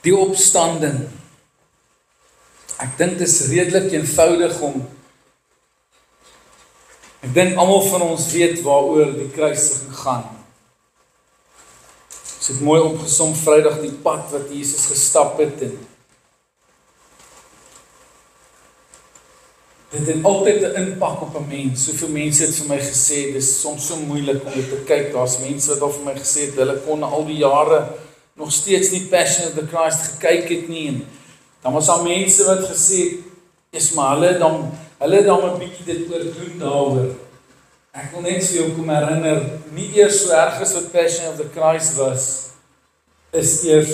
Die opstanding. Ek dink dit is redelik eenvoudig om, ek dink almal van ons weet waaroor die kruisiging gaan. Ons het mooi opgesom Vrydag die pad wat Jesus gestap het en dit het altyd 'n impak op 'n mens. Soveel mense het vir my gesê, dis soms so moeilik om dit te kyk. Daar's mense wat al vir my gesê het, hulle kon al die jare nog steeds nie Passion of the Christ gekyk het nie. En dan was daar mense wat gesê het, maar hulle het dan 'n bietjie dit oordoen daaroor. Ek wil net vir jou kom herinner, nie eers so erg as wat Passion of the Christ was, is eers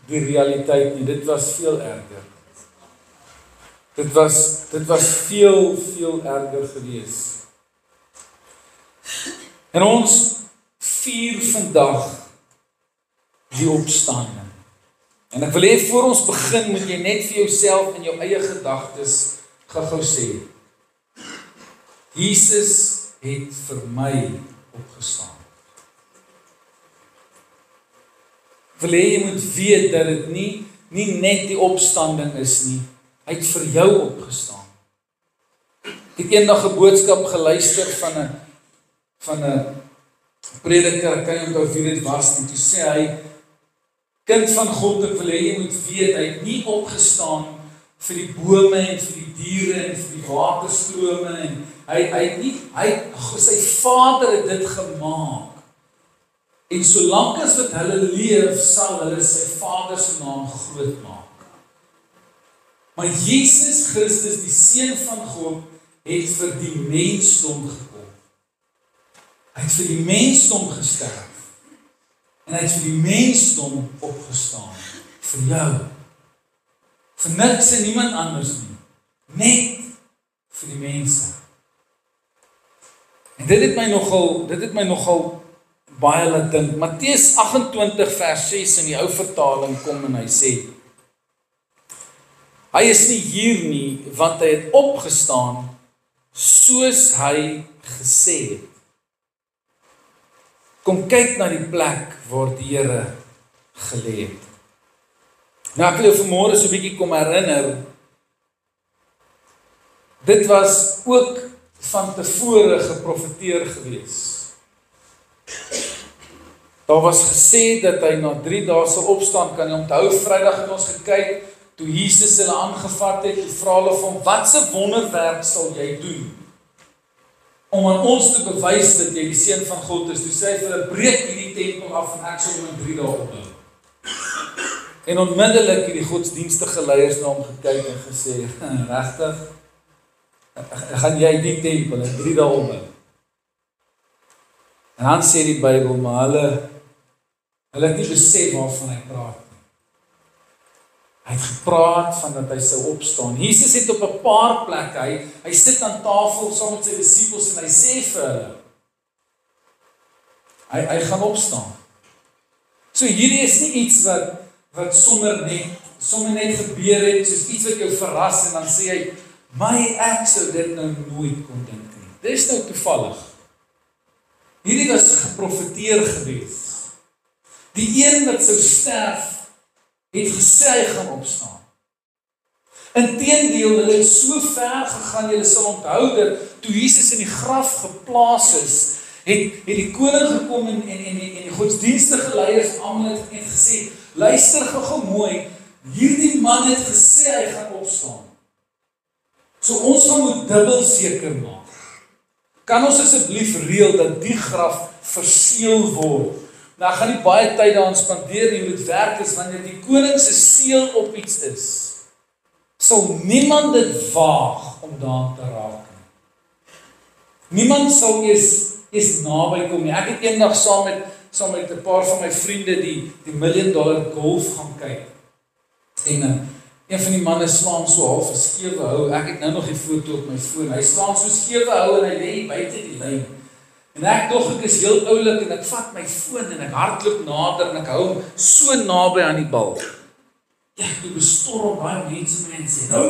die realiteit nie. Dit was veel erger. Dit was veel erger gewees. En ons vier vandag die opstanding. En ek wil hê voor ons begin, moet jy net vir jouself in jou eie gedagtes gou sê, Jesus het vir my opgestaan. Ek wil hê jy moet weet dat dit nie net die opstanding is nie, hy het vir jou opgestaan. Ek het eendag 'n boodskap geluister van 'n prediker, ek kan nie onthou wie dit was nie, toe sê hy, kind van God, ek wil hê jy moet weet, hy het nie opgestaan vir die bome en vir die diere en vir die waterstrome en sy Vader het dit gemaak. En solank as wat hulle leef, sal hulle sy Vader se naam groot maak. Maar Jesus Christus, die Seun van God, het vir die mensdom gekom. Hy het vir die mensdom gesterf. En hy het vir die mensdom opgestaan. Vir jou. Vir niks en niemand anders nie. Net vir die mense. En dit het my nogal baie laat dink. Matteus 28 vers 6 in die ou vertaling kom en hy sê, hy is nie hier nie, want hy het opgestaan soos hy gesê het. Kom kyk na die plek waar die Here gelê het. Nou ek wil jou vanmôre so 'n bietjie kom herinner, dit was ook van tevore geprofeteer gewees. Daar was gesê dat hy na 3 dae sal opstaan. Kan jy onthou, Vrydag het ons gekyk, toe Jesus hulle aangevat het, toe vra hulle van, wat se wonderwerk sal jy doen? Om aan ons te bewys dat jy die Seun van God is. Toe sê hy vir hulle, breek hierdie tempel af en ek sal hom in 3 dae opbou. En onmiddellik het die godsdienstige leiers na hom gekyk en gesê, regtig, gaan jy die tempel in 3 dae opbou? En dan sê die Bybel, maar hulle het nie besef waarvan hy praat nie. Hy het gepraat van dat hy sou opstaan. Jesus het op 'n paar plekke, hy sit aan tafel saam met sy disippels en hy sê vir hulle, hy gaan opstaan. So hierdie is nie iets wat sommer net gebeur het, soos iets wat jou verras en dan sê hy, ek sou dit nou nooit kon dink nie. Dit is nou toevallig. Hierdie was geprofeteer gewees. Die een wat sou sterf, het gesê hy gaan opstaan. Inteendeel, hulle het so ver gegaan, julle sal onthou dat toe Jesus in die graf geplaas is, het die koning gekom en die godsdienstige leiers almal het gesê, luister gou mooi, hierdie man het gesê hy gaan opstaan. So ons moet dubbel seker maak. Kan ons asseblief reël dat die graf verseël word? Nou, ek gaan nie baie tyd daaraan spandeer hoe dit werk is, wanneer die koning se seël op iets is, sal niemand dit waag om daaraan te raak nie. Niemand sal eers naby kom nie. Ek het eendag saam met 'n paar van my vriende die $1 million golf gaan kyk. En een van die manne slaan so half 'n skewe hou. Ek het nou nog die foto op my foon. Hy slaan so skewe hou en hy lê buite die lyn. En ek is heel oulik en ek vat my foon en ek hardloop nader en ek hou hom so naby aan die bal. Ja, toe bestorm baie mense en sê, no.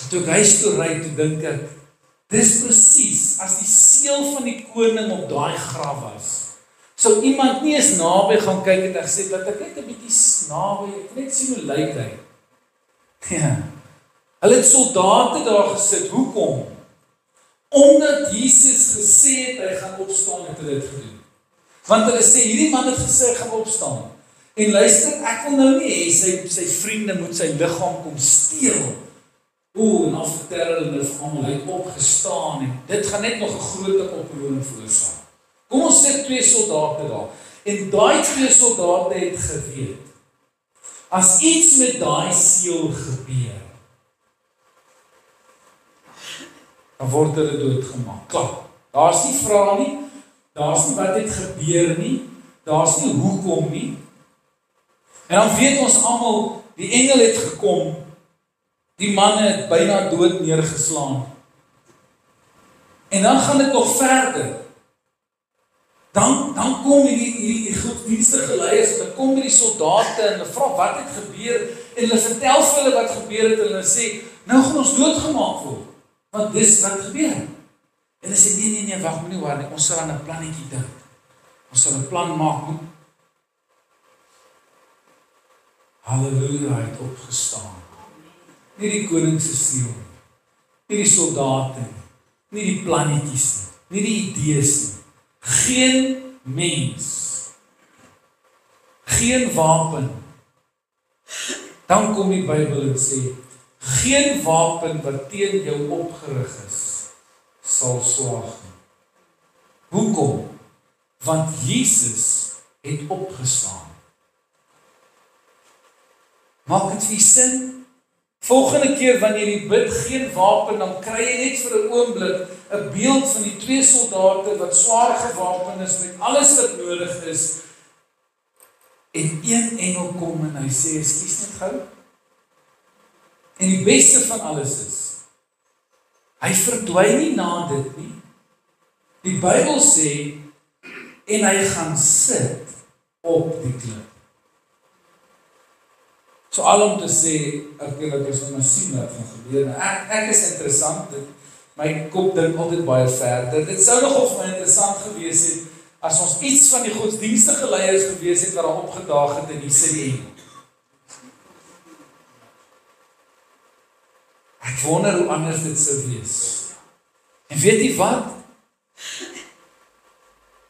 Toe ek huis toe ry, toe dink ek, dis presies, as die seël van die koning op daai graf was, Sou iemand nie eens naby gaan kyk en gesê dat ek net 'n bietjie naby, ek net sien hoe lyk hy. Ja. Hulle het soldate daar gesit. Hoekom? Omdat Jesus gesê het hy gaan opstaan, het hulle dit gedoen. Want hulle sê hierdie man het gesê hy gaan opstaan. En luister, ek wil nou nie hê sy vriende moet sy liggaam kom steel. En dan vertel hulle vir almal hy het opgestaan en dit gaan net nog 'n groter oproering veroorsaak. Kom ons sit 2 soldate daar. En daai 2 soldate het geweet. As iets met daai seël gebeur, dan word hulle doodgemaak. Klaar. Daar's nie vrae nie. Daar's nie wat het gebeur nie. Daar's nie hoekom nie. En dan weet ons almal, die engel het gekom. Die manne het byna dood neergeslaan. En dan gaan dit nog verder. Dan kom die godsdienstige leiers, dan kom die soldate en hulle vra wat het gebeur en hulle vertel vir hulle wat gebeur het en hulle sê, nou gaan ons doodgemaak word. Want dis wat gebeur. En hulle sê nee, wag moenie waar nie. Ons sal aan 'n plannetjie dink. Ons sal 'n plan maak. Halleluja, hy het opgestaan. Nie die koning se siel nie die soldate nie die plannetjies nie die idees nie. Geen mens, geen wapen. Dan kom die Bybel en sê, geen wapen wat teen jou opgerig is, sal slaag nie. Hoekom? Want Jesus het opgestaan. Maak dit vir sin? Volgende keer wanneer jy bid geen wapen, dan kry jy net vir 'n oomblik 'n beeld van die 2 soldate wat swaar gewapen is met alles wat nodig is. En een engel kom en hy sê, "Ekskuus net gou." En die beste van alles is, hy verdwyn nie na dit nie. Die Bybel sê, en hy gaan sit op die klip. So al om te sê, ek is nou sien wat gaan gebeur. Ek is interessant, my kop dink altyd baie verder. Dit sou nogal vir my interessant gewees het, as ons iets van die godsdienstige leiers gewees het, wat daar opgedaag het in die engel. Ek wonder hoe anders dit sou wees. En weet jy wat?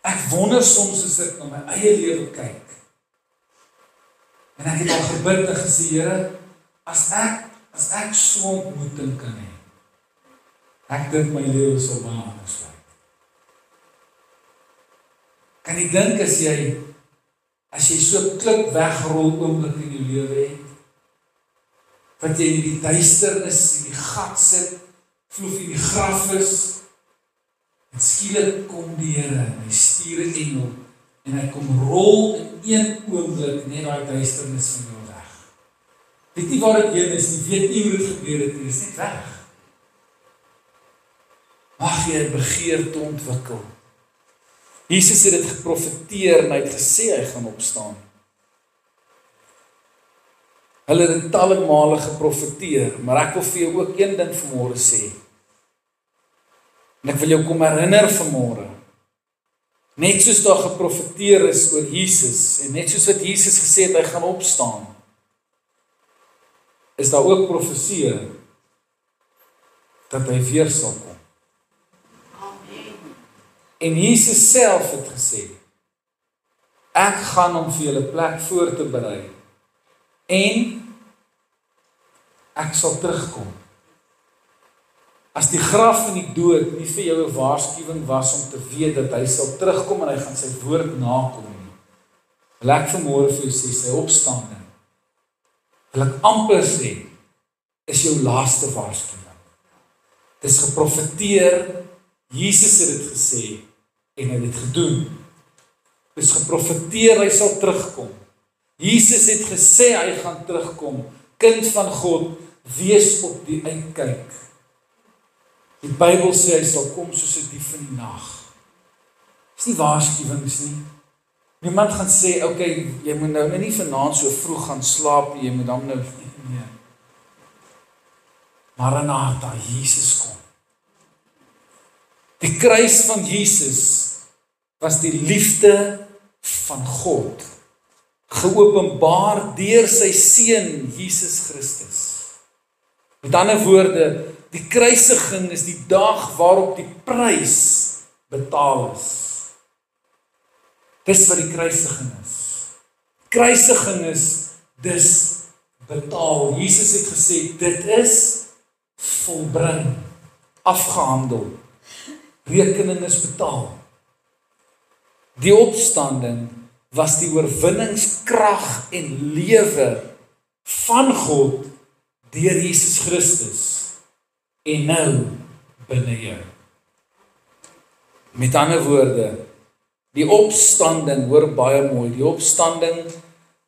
Ek wonder soms as ek na my eie lewe kyk, en ek het al gebid en gesê, Here, as ek so ontmoeting kan hê, ek dink my lewe sal baie anders lyk. Kan jy dink as jy so klip wegrol oomblik in jou lewe het, wat jy in die duisternis, in die gat sit, vloef in die graf is, en skielik kom die Here, en hy stuur 'n engel, en hy kom rol in een oomblik net daai duisternis van jou weg. Weet nie waar dit heen is nie, weet nie hoe dit gebeur het nie, is net weg. Mag jy 'n begeerte ontwikkel. Jesus het dit geprofeteer en hy het gesê hy gaan opstaan. Hulle het talle male geprofeteer, maar ek wil vir jou ook een ding vanmôre sê. En ek wil jou kom herinner vanmôre. Net soos daar geprofeteer is oor Jesus, en net soos wat Jesus gesê het, hy gaan opstaan, is daar ook profeseë, dat hy weer sal kom. Amen. En Jesus self het gesê, ek gaan om vir julle plek voor te berei, en ek sal terugkom. As die graf en die dood nie vir jou 'n waarskuwing was om te weet dat hy sal terugkom en hy gaan sy woord nakom nie, wil ek vanmôre vir jou sê, sy opstanding, wil ek amper sê, is jou laaste waarskuwing. Dit is geprofeteer, Jesus het dit gesê, en hy het dit gedoen. Dit is geprofeteer, hy sal terugkom. Jesus het gesê, hy gaan terugkom. Kind van God, wees op die uitkyk. Die Bybel sê hy sal kom soos 'n dief in die nag. Dis nie waarskuwings nie. Niemand gaan sê, okay, jy moet nou nie vanaand so vroeg gaan slaap nie, jy moet dan nou nee. Maranatha, Jesus kom. Die kruis van Jesus was die liefde van God, geopenbaar deur sy seun Jesus Christus. Met ander woorde, die kruisiging is die dag waarop die prys betaal is. Dis wat die kruisiging is. Kruisiging is dus betaal. Jesus het gesê, dit is volbring, afgehandel. Rekening is betaal. Die opstanding was die oorwinningskrag en lewe van God deur Jesus Christus en nou binne jou. Met ander woorde, die opstanding, hoor baie mooi, die opstanding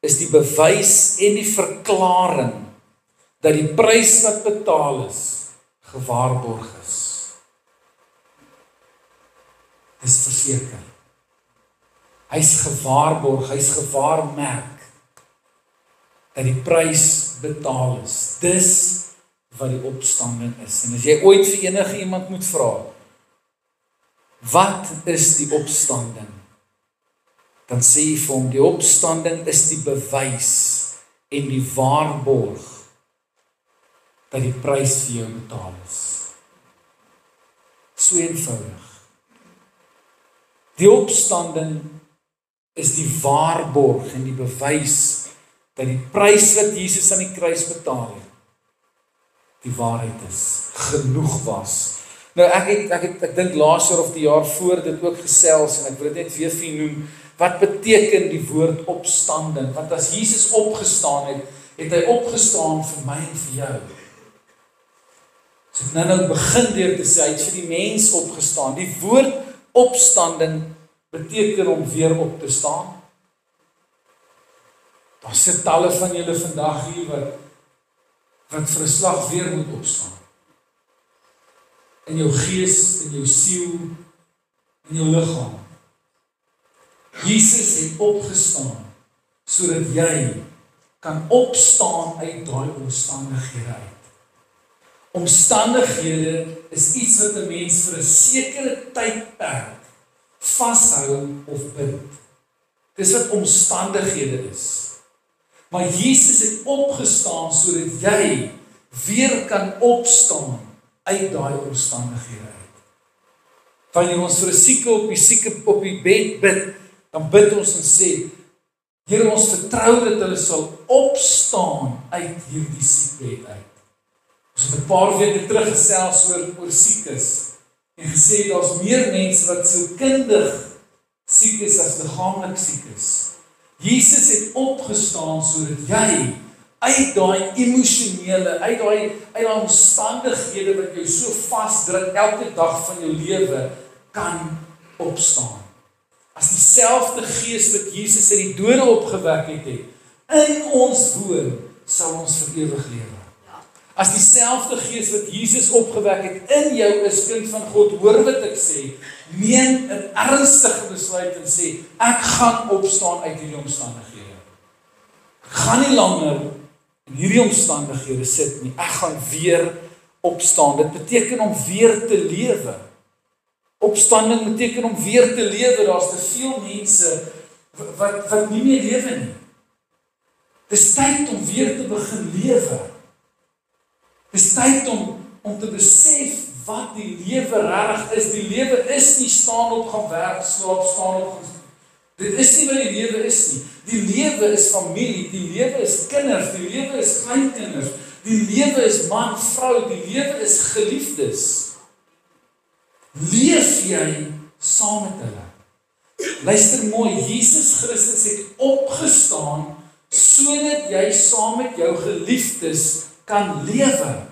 is die bewys en die verklaring dat die prys wat betaal is, gewaarborg is. Dis verseker. Hy's gewaarborg, hy's gewaarmerk dat die prys betaal is. Dis wat die opstanding is. En as jy ooit vir enige iemand moet vra, wat is die opstanding? Dan sê jy vir hom, die opstanding is die bewys en die waarborg dat die prys vir jou betaal is. So eenvoudig. Die opstanding is die waarborg en die bewys dat die prys wat Jesus aan die kruis betaal het, die waarheid is, genoeg was. Nou ek dink laas jaar of die jaar voor dit ook gesels en ek wil dit net weer vir noem, wat beteken die woord opstanding? Want as Jesus opgestaan het, het hy opgestaan vir my en vir jou. So ek nou begin deur te sê, hy het vir die mens opgestaan. Die woord opstanding beteken om weer op te staan. Daar sit talle van julle vandag hier wat vir 'n slag weer moet opstaan. In jou gees, in jou siel, in jou liggaam. Jesus het opgestaan sodat jy kan opstaan uit daai omstandighede uit. Omstandighede is iets wat 'n mens vir 'n sekere tydperk vashou of bind. Dis wat omstandighede is. Maar Jesus het opgestaan sodat jy weer kan opstaan uit daai omstandighede uit. Wanneer ons vir 'n sieke op die bed bid, dan bid ons en sê, Here, ons vertrou dat hulle sal opstaan uit hierdie siekbed uit. Ons het 'n paar weke terug gesels oor siekes en gesê daar's meer mense wat sielkundig siek is as liggaamlik siek is. Jesus het opgestaan sodat jy uit daai emosionele, uit daai omstandighede wat jou so vasdruk elke dag van jou lewe kan opstaan. As dieselfde gees wat Jesus uit die dode opgewek het, in ons woon, sal ons vir ewig lewe. As dieselfde gees wat Jesus opgewek het in jou is kind van God, hoor wat ek sê, neem 'n ernstige besluit en sê, ek gaan opstaan uit hierdie omstandighede. Ek gaan nie langer in hierdie omstandighede sit nie, ek gaan weer opstaan. Dit beteken om weer te lewe. Opstanding beteken om weer te lewe. Daar's te veel mense wat nie meer lewe nie. Dis tyd om weer te begin lewe. Dis tyd om te besef wat die lewe regtig is. Die lewe is nie staan op, gaan werk, slaap, staan op. Dit is nie wat die lewe is nie. Die lewe is familie, die lewe is kinders, die lewe is kleinkinders, die lewe is man, vrou, die lewe is geliefdes. Leef jy saam met hulle? Luister mooi, Jesus Christus het opgestaan sodat jy saam met jou geliefdes kan lewe.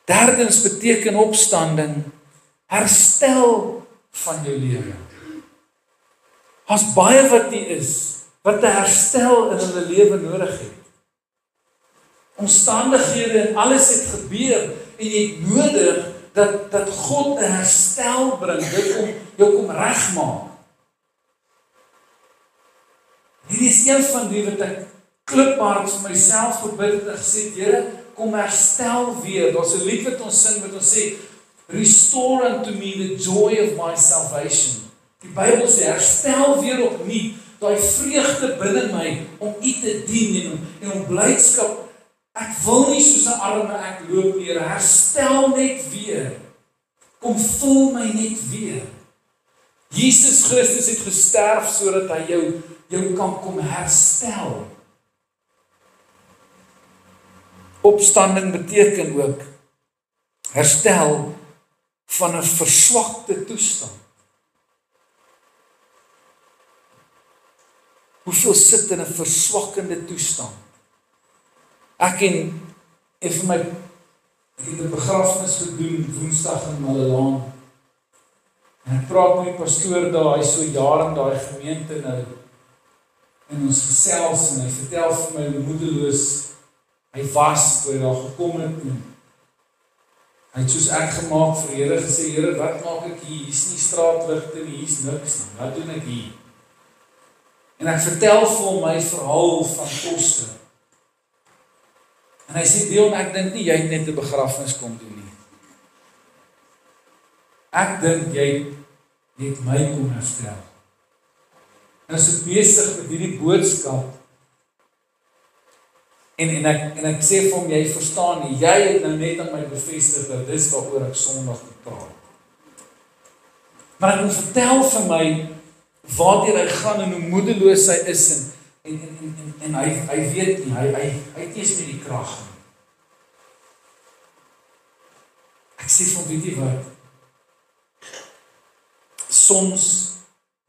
Derdens beteken opstanding herstel van jou lewe. As baie wat nie is, wat 'n herstel in hulle lewe nodig het. Omstandighede en alles het gebeur en jy het nodig dat God 'n herstel bring, dit jou kom regmaak. Hierdie is een van die wat ek kliphard vir myself gebid het en gesê, Here, kom herstel weer. Daar's 'n lied wat ons sing wat ons sê, Restore unto me the joy of my salvation. Die Bybel sê, herstel weer opnuut daai vreugde binne my om U te dien en om blydskap. Ek wil nie soos 'n arme ek loop nie, Here, herstel net weer. Kom vul my net weer. Jesus Christus het gesterf sodat hy jou kan kom herstel. Opstanding beteken ook herstel van 'n verswakte toestand. Hoeveel sit in 'n verswakkende toestand? Ek het 'n begrafnis gedoen Woensdag in Malelaan. En ek praat met die pastoor daar, hy so jare in daai gemeente nou. En ons gesels en hy vertel vir my hoe moedeloos hy was toe hy daar gekom het. Hy het soos ek gemaak vir die Here gesê, Here, wat maak ek hier? Hier's nie straatligte nie, hier's niks nie. Wat doen ek hier? En ek vertel vir hom my verhaal van koste. En hy sê, Deon, ek dink nie jy het net 'n begrafnis kom doen nie. Ek dink jy het my kom herstel. En as ek besig met hierdie boodskap, en ek sê vir hom, jy verstaan nie, jy het nou net aan my bevestig dat dis waaroor ek Sondag praat. Maar ek moet vertel vir my waartoe hy gaan en hoe moedeloos hy is en hy weet nie, hy het eers met die krag nie. Ek sê van weet jy wat? Soms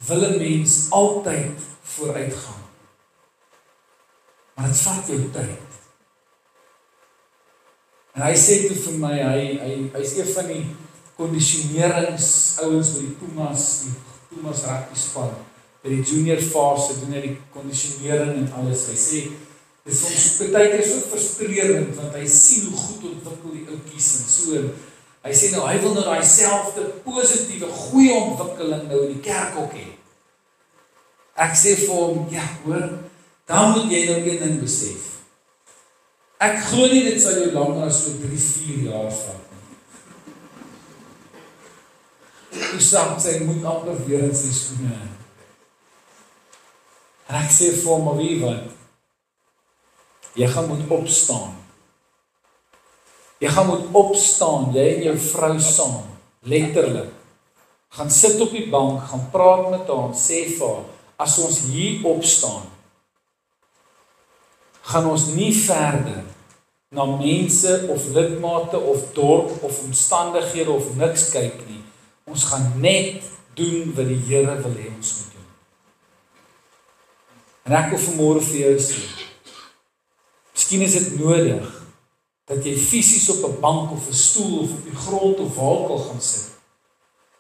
wil 'n mens altyd vooruitgaan. Maar dit vat jou tyd. En hy sê toe vir my, hy's een van die kondisionerings ouens by die Pumas rugby span. By die junior fase doen hy die kondisionering en alles. Hy sê, dit is soms partykeer so frustrerend, want hy sien hoe goed ontwikkel die ouetjies en so. Hy sê nou, hy wil nou daai selfde positiewe, goeie ontwikkeling nou in die kerk ook hê. Ek sê vir hom, ja hoor, dan moet jy nou een ding besef. Ek glo nie dit sal jou langer as so 3-4 jaar vat nie. Toe sê sy moet amper weer in sy skoene. En ek sê vir hom, maar wie wat? Jy gaan moet opstaan. Jy gaan moet opstaan, jy en jou vrou saam, letterlik. Gaan sit op die bank, gaan praat met haar, sê vir haar, as ons hier opstaan, gaan ons nie verder na mense of lidmate of dorp of omstandighede of niks kyk nie. Ons gaan net doen wat die Here wil hê ons moet doen. En ek wil vanmôre vir jou sê, miskien is dit nodig dat jy fisies op 'n bank of 'n stoel of op die grond of waar ook al gaan sit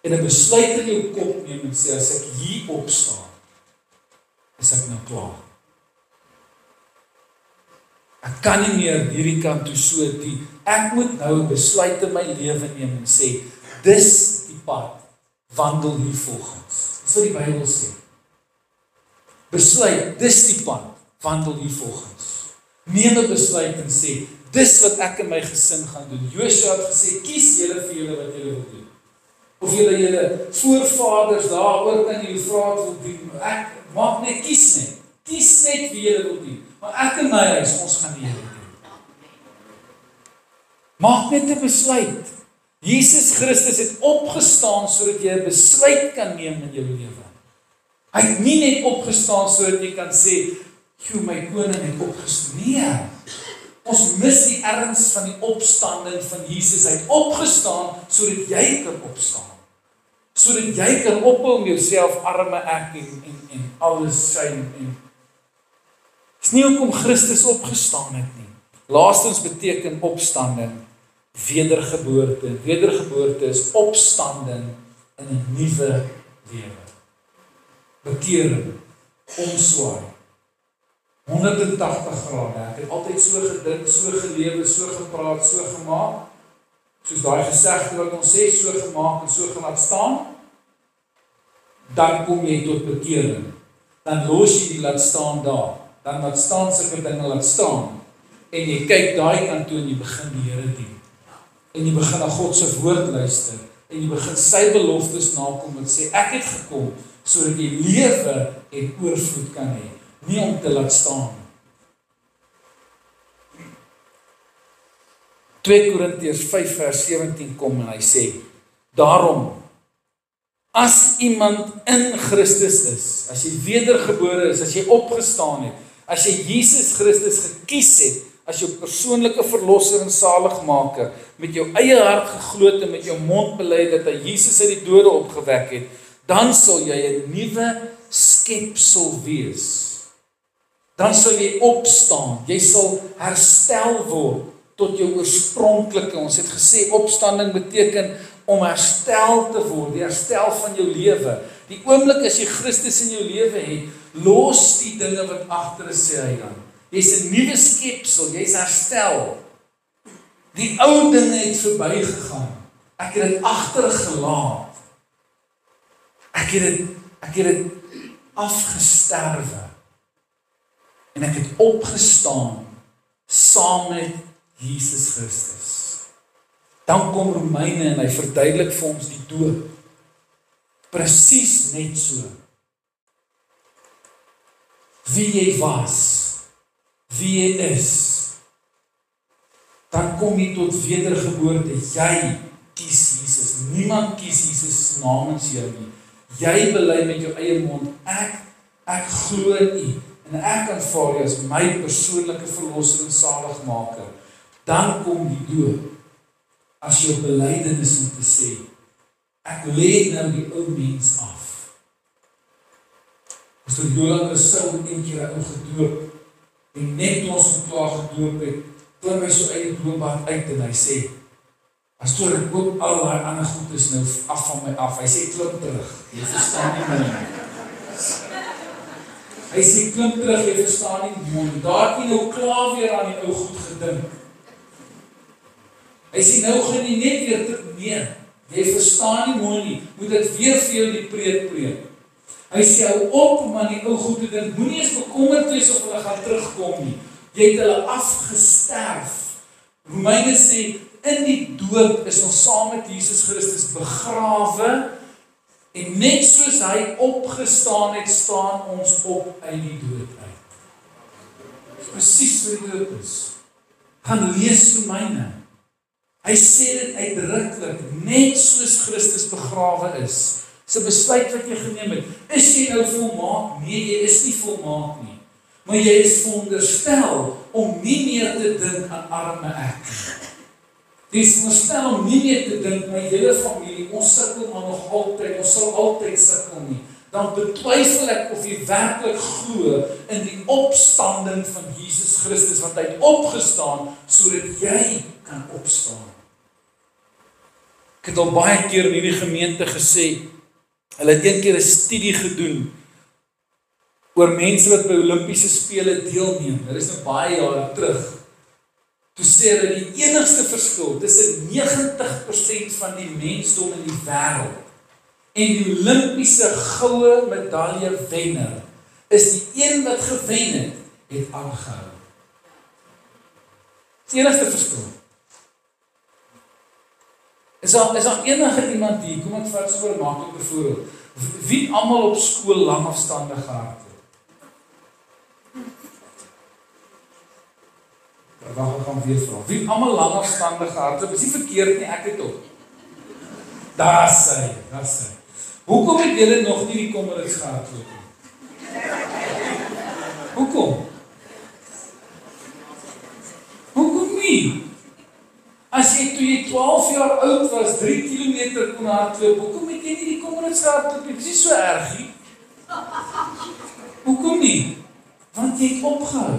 en 'n besluit in jou kop neem en sê, as ek hier opstaan, is ek nou klaar. Ek kan nie meer hierdie kant toe so die. Ek moet nou 'n besluit in my lewe neem en sê, dis die pad, wandel hier volgens. Dis wat die Bybel sê. Besluit, dis die pad, wandel hier volgens. Neem 'n besluit en sê, dis wat ek in my gesin gaan doen. Josua het gesê, kies julle vir julle wat julle wil doen. Of julle voorvaders daar oor in die Eufraat wil doen. Ek maak net kies net. Kies net wie julle wil doen. Maar ek en my huis, ons gaan die Here doen. Maak net 'n besluit. Jesus Christus het opgestaan sodat jy 'n besluit kan neem in jou lewe. Hy het nie net opgestaan sodat jy kan sê, "Joe, my koning het opgestaan." Nee. Ons mis die erns van die opstanding van Jesus. Hy het opgestaan sodat jy kan opstaan. Sodat jy kan ophou om jouself arme ek en alles shame en is nie hoekom Christus opgestaan het nie. Laastens beteken opstanding wedergeboorte. Wedergeboorte is opstanding in 'n nuwe lewe. Bekering, omswaai. 180 grade. Ek het altyd so gedink, so gelewe, so gepraat, so gemaak. Soos daai gesegde wat ons sê, so gemaak en so gelaat staan. Dan kom jy tot bekering. Dan los jy die laat staan daar. Dan laat staan sulke dinge laat staan. En jy kyk daai kant toe en jy begin die Here dien. En jy begin na God se woord luister. en jy begin sy beloftes nakom en sê, ek het gekom, sodat jy lewe en oorvloed kan hê, nie om te laat staan. 2 Korintiërs 5 vers 17 kom en hy sê, daarom, as iemand in Christus is, as jy wedergebore is, as jy opgestaan het, as jy Jesus Christus gekies het, as jou persoonlike verlosser en saligmaker, met jou eie hart geglo en met jou mond bely dat hy Jesus uit die dode opgewek het, dan sal jy 'n nuwe skepsel wees. Dan sal jy opstaan, jy sal herstel word tot jou oorspronklike. Ons het gesê opstanding beteken om herstel te word, die herstel van jou lewe. Die oomblik as jy Christus in jou lewe het, los die dinge wat agter is, sê hy dan. Jy's 'n nuwe skepsel, jy's herstel. Die ou dinge het verbygegaan. Ek het dit agtergelaat. Ek het dit afgesterwe. En ek het opgestaan saam met Jesus Christus. Dan kom Romeine en hy verduidelik vir ons die doop. Presies net so. Wie jy was, wie jy is, dan kom jy tot wedergeboorte. Jy kies Jesus. Niemand kies Jesus namens jou nie. Jy bely met jou eie mond, ek glo in U, en ek aanvaar U as my persoonlike verlosser en saligmaker. Dan kom die doop, as jou belydenis om te sê, ek lê nou die ou mens af. As die Jolande Saul een keer 'n ou gedoop, en net toe ons hom klaar gedoop het, klim hy so uit die doopbad uit en hy sê, pastoor, ek hoop al daai ander goed is nou af van my af. Hy sê, klim terug, jy verstaan nie my. Hy sê, klim terug, jy verstaan nie my. Daar het jy nou klaar weer aan die ou goed gedink. Hy sê, nou gaan jy net weer terug, nee, jy verstaan nie mooi nie, moet dit weer vir jou die preek. Hy sê, hou op om aan die ou goed te dink, moenie eens bekommerd wees of hulle gaan terugkom nie. Jy het hulle afgesterf. Romeine sê, in die doop is ons saam met Jesus Christus begrawe, en net soos hy opgestaan het, staan ons op uit die dood uit. Presies wat die doop is. Gaan lees Romeine. Hy sê dit uitdruklik, net soos Christus begrawe is. Dis 'n besluit wat jy geneem het. Is jy nou volmaak? Nee, jy is nie volmaak nie. Maar jy is veronderstel om nie meer te dink aan arme ek. Jy is veronderstel om nie meer te dink, my hele familie, ons sukkel maar nog altyd, ons sal altyd sukkel nie. Dan betwyfel ek of jy werklik glo in die opstanding van Jesus Christus, want hy het opgestaan, sodat jy kan opstaan. Ek het al baie keer in hierdie gemeente gesê, hulle het een keer 'n studie gedoen oor mense wat by Olimpiese spele deelneem. Dit is nou baie jare terug. Toe sê hulle die enigste verskil tussen 90% van die mensdom in die wêreld en die Olimpiese goue medalje wenner is die een wat gewen het aangehou. Die enigste verskil. Is daar enige iemand hier, kom ek vat so 'n maklike voorbeeld, wie almal op skool langafstande gehardloop? Wag, ek gaan weer vra. Wie almal langafstande gehardloop? Is nie verkeerd nie, ek het ook. Daar sê. Hoekom het julle nog nie die Comrades gehardloop nie? Hoekom? Hoekom nie? As jy toe jy 12 jaar oud was, 3 kilometer kon hardloop, hoekom het jy nie die Comrades gehardloop nie? Dis nie so erg nie. Hoekom nie? Want jy het opgehou.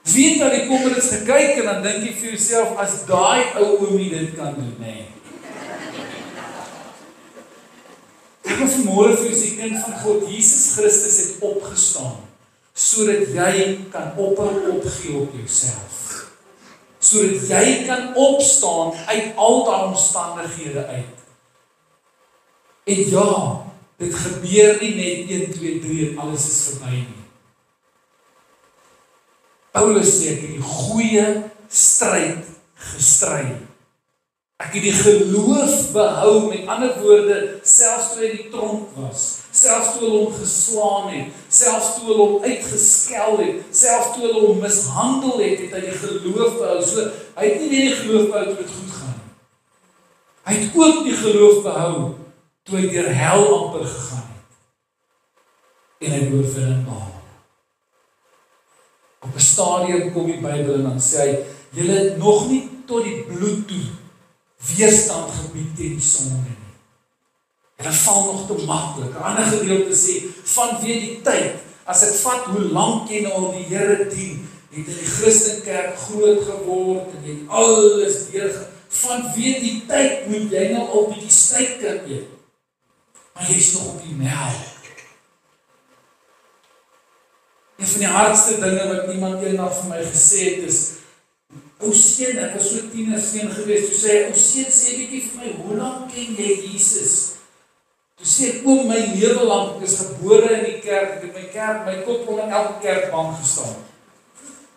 Wie het aan die Comrades gekyk en dan dink jy vir jouself, as daai ou oomie dit kan doen, nee. Ek wil vanmôre vir jou sê, kind van God, Jesus Christus het opgestaan, sodat jy kan ophou opgee op jouself. Sodat jy kan opstaan uit al daai omstandighede uit. En ja, dit gebeur nie net 1, 2, 3 en alles is verby nie. Paulus sê, ek het die goeie stryd gestry. Ek het die geloof behou, met ander woorde, selfs toe hy in die tronk was, selfs toe hulle hom geslaan het, selfs toe hulle hom uitgeskel het, selfs toe hulle hom mishandel het, het hy die geloof behou. So, hy het nie net die geloof behou toe dit goed gaan nie. Hy het ook die geloof behou toe hy deur hel amper gegaan het. En hy oorwinning behaal. Op 'n stadium kom die Bybel en dan sê hy, julle het nog nie tot die bloed toe weerstand gebied teen die sonde nie. Julle val nog te maklik. 'n Ander gedeelte sê, vanweë die tyd, as dit vat hoe lank jy nou al die Here dien, het in die Christenkerk groot geword en jy het alles deur. Vanweë die tyd moet jy nou al bietjie styker eet. Maar jy's nog op die melk. Een van die hardste dinge wat iemand eendag vir my gesê het is, ou seun, ek was so tienerseun geweest, toe sê hy, ou seun, sê bietjie vir my, hoe lank ken jy Jesus? Toe sê ek, oom, my lewe lank, ek is gebore in die kerk, ek het my kop onder elke kerkbank gestaan.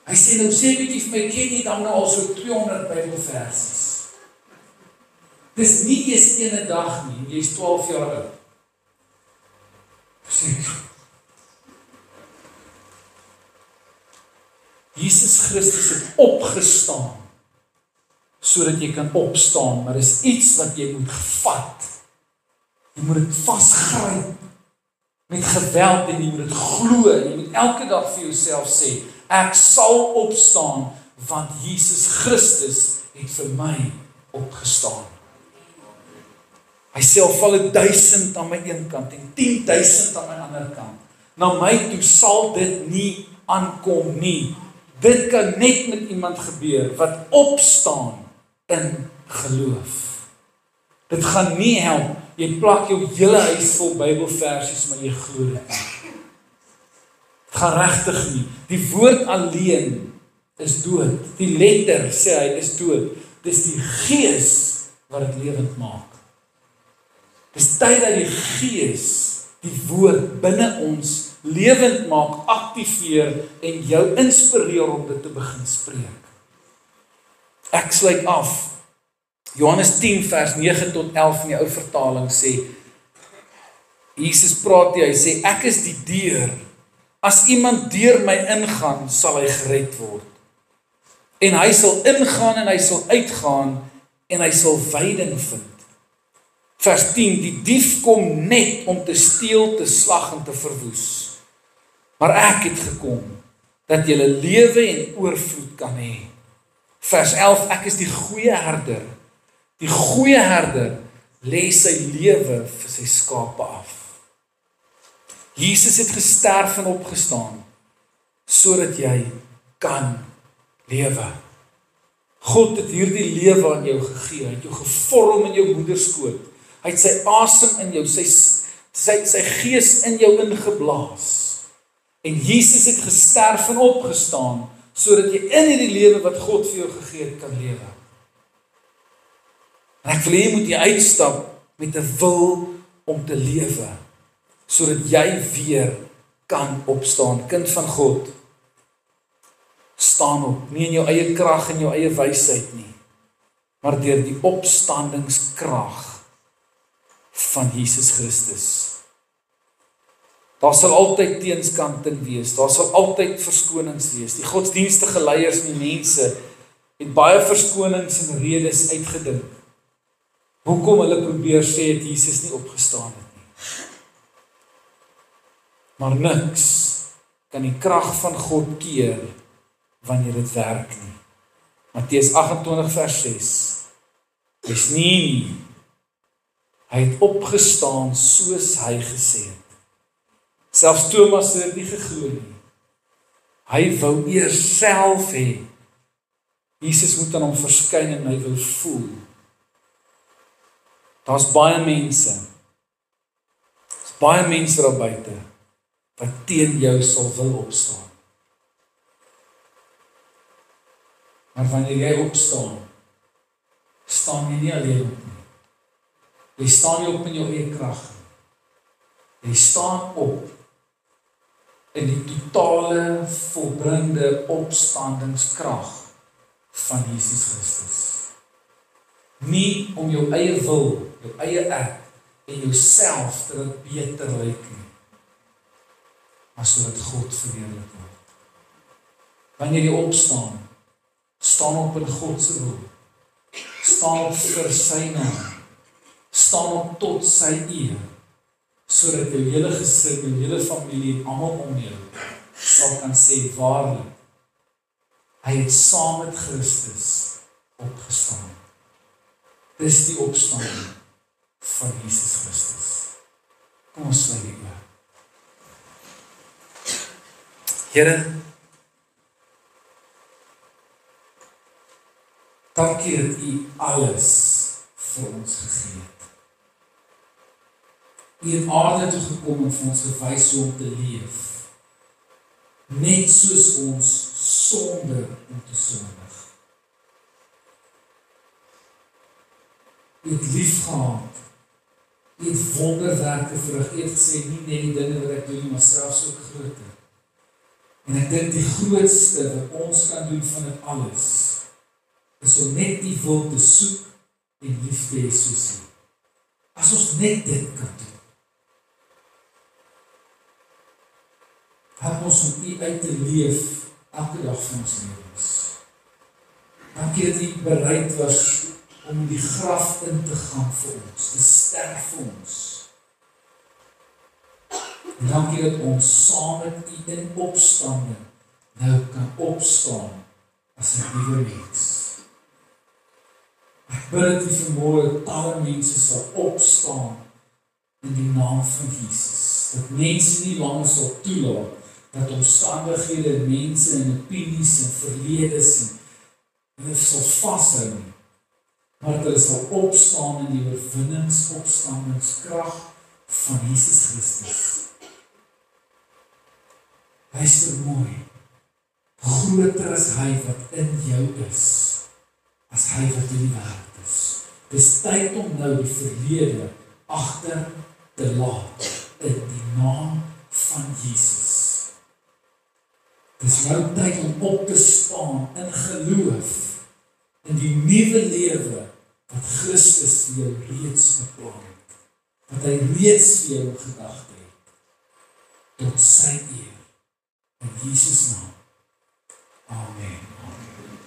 Hy sê, nou sê bietjie vir my, ken jy dan nou al so 200 Bybelversies? Dis nie eers ene dag nie, jy is 12 jaar oud. Sê ek, Jesus Christus het opgestaan, sodat jy kan opstaan, maar is iets wat jy moet vat. Jy moet dit vasgryp, met geweld, en jy moet dit glo, en jy moet elke dag vir jouself sê, ek sal opstaan, want Jesus Christus het vir my opgestaan. Hy sê, al val 1000 aan my een kant, en 10.000 aan my ander kant. Na my toe sal dit nie aankom nie. Dit kan net met iemand gebeur, wat opstaan in geloof. Dit gaan nie help, jy plak jou hele huis vol Bybelversies, maar jy glo dit nie. Dit gaan regtig nie. Die woord alleen is dood. Die letter, sê hy, is dood. Dis die Gees wat dit lewend maak. Dis tyd dat die Gees, die woord binne ons lewend maak, aktiveer en jou inspireer om dit te begin spreek. Ek sluit af. Johannes 10 vers 9 tot 11 in die ou vertaling sê, Jesus praat hier, hy sê, ek is die deur. As iemand deur my ingaan, sal hy gered word. En hy sal ingaan en hy sal uitgaan en hy sal veiding vind. Vers 10, die dief kom net om te steel, te slag en te verwoes. Maar ek het gekom, dat julle lewe en oorvloed kan hê. Vers 11, ek is die goeie herder. Die goeie herder lê sy lewe vir sy skape af. Jesus het gesterf en opgestaan, sodat jy kan lewe. God het hierdie lewe aan jou gegee, hy het jou gevorm in jou moederskoot. Hy het sy asem in jou, sy gees in jou ingeblaas. En Jesus het gesterf en opgestaan, sodat jy in hierdie lewe wat God vir jou gegee het, kan lewe. En ek wil jy moet jy uitstap met 'n wil om te lewe, sodat jy weer kan opstaan. Kind van God, staan op, nie in jou eie krag en jou eie wysheid nie, maar deur die opstandingskrag van Jesus Christus. Daar sal altyd teenskante wees, daar sal altyd verskonings wees. Die godsdienstige leiers en die mense het baie verskonings en redes uitgedink. Hoekom hulle probeer sê het Jesus nie opgestaan het nie. Maar niks kan die krag van God keer wanneer dit werk nie. Matteus 28 vers 6. Dis nie. Hy het opgestaan soos hy gesê het. Selfs Thomas het nie geglo nie. Hy wou eers self hê. Jesus moet aan hom verskyn en hy wou voel. Daar's baie mense daar buite wat teen jou sal wil opstaan. Maar wanneer jy opstaan, staan jy nie alleen op nie. Jy staan nie op in jou eie krag nie. Jy staan op in die totale volbringde opstandingskrag van Jesus Christus. Nie om jou eie wil, jou eie ek en jouself te laat beter lyk nie, maar sodat God verheerlik word. Wanneer jy opstaan, staan op in God se wil, staan op vir sy naam, staan op tot sy eer, sodat jou hele gesin, jou hele familie en almal om jou sal kan sê waarlik, hy het saam met Christus opgestaan. Dis die opstanding van Jesus Christus. Kom ons sluit die oë. Here, dankie dat U alles vir ons gegee het. U het aarde toe gekom en vir ons gewys hoe om te leef, net soos ons sonder om te sondig. U het lief gehad, U het wonderwerke verrig, U het gesê, nie net die dinge wat ek doen, maar selfs ook groter. En ek dink die grootste wat ons kan doen van dit alles, is om net die wil te soek en lief te hê soos U. As ons net dit kan doen, help ons om U uit te leef elke dag van ons lewens. Dankie dat U bereid was om in die graf in te gaan vir ons, te sterf vir ons. En dankie dat ons saam met U in opstanding nou kan opstaan as 'n nuwe mens. Ek bid dat U vanmôre talle mense sal opstaan in die naam van Jesus. Dat mense nie langer sal toelaat dat omstandighede, mense en opinies en verledes en hulle sal vashou nie, maar dat hulle sal opstaan in die oorwinningsopstandingskrag van Jesus Christus. Luister mooi, groter is hy wat in jou is, as hy wat in die wêreld is. Dis tyd om nou die verlede agter te laat in die naam van Jesus. Dis nou tyd om op te staan in geloof in die nuwe lewe wat Christus vir jou reeds beplan het. Wat hy reeds vir jou in gedagte het. Tot sy eer. In Jesus naam. Amen. Amen.